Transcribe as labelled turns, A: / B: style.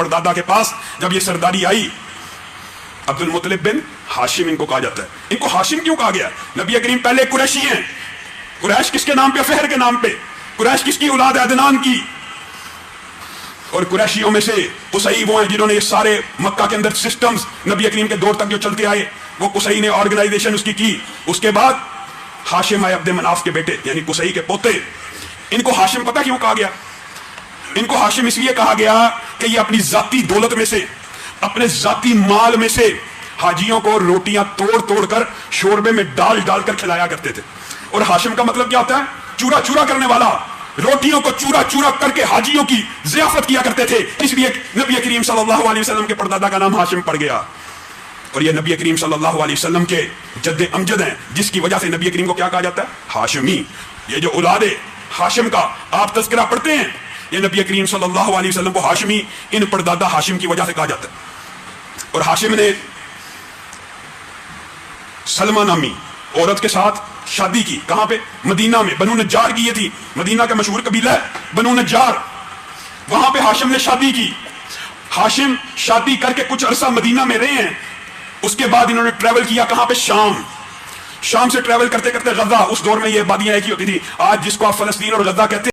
A: پردادا کے پاس جب یہ سرداری آئی، عبد المطلب بن ہاشم ان کو کہا جاتا ہے. ان کو ہاشم کیوں کہا گیا؟ نبی کریم پہلے قریشی ہیں. قریش کس کے نام پہ؟ فہر کے نام پہ. قریش کس کی اولاد ہے؟ عدنان کی. اور قریشیوں میں سے قصی وہ ہیں جنہوں نے یہ سارے مکہ کے اندر سسٹمز نبی کریم کے دور تک جو چلتے آئے وہ قصی نے آرگنائزیشن اس کی. اس کے بعد ہاشم ہے عبد مناف کے بیٹے یعنی قصی کے پوتے. ان کو ہاشم پتہ کیوں کہا گیا؟ ان کو ہاشم اس لیے کہا گیا کہ یہ اپنی ذاتی دولت میں سے، اپنے ذاتی مال میں سے حاجیوں کو روٹیاں توڑ توڑ کر شوربے میں ڈال ڈال کر کھلایا کرتے تھے. اور ہاشم کا مطلب کیا ہوتا ہے؟ چورا چورا کرنے والا. روٹیوں کو چورا چورا کر کے حاجیوں کی ضیافت کیا کرتے تھے. اس لیے نبی کریم صلی اللہ علیہ وسلم کے پردادا کا نام ہاشم پڑ گیا. اور یہ نبی کریم صلی اللہ علیہ وسلم کے جد امجد ہیں، جس کی وجہ سے نبی کریم کو کیا کہا جاتا ہے؟ ہاشمی. یہ جو اولاد ہاشم کا آپ تذکرہ پڑھتے ہیں، یہ نبی کریم صلی اللہ علیہ وسلم کو ہاشمی، ان پردادا ہاشم کی وجہ سے کہا جاتا ہے. اور ہاشم نے سلمہ نامی عورت کے ساتھ شادی کی. کہاں پہ؟ مدینہ میں. بنو نجار کی یہ تھی، مدینہ کا مشہور قبیلہ ہے بنو نجار. وہاں پہ ہاشم نے شادی کی. ہاشم شادی کر کے کچھ عرصہ مدینہ میں رہے ہیں. اس کے بعد انہوں نے ٹریول کیا. کہاں پہ؟ شام. شام سے ٹریول کرتے کرتے غزہ. اس دور میں یہ آبادیاں ایک ہی ہوتی تھی. آج جس کو آپ فلسطین اور غزہ کہتے ہیں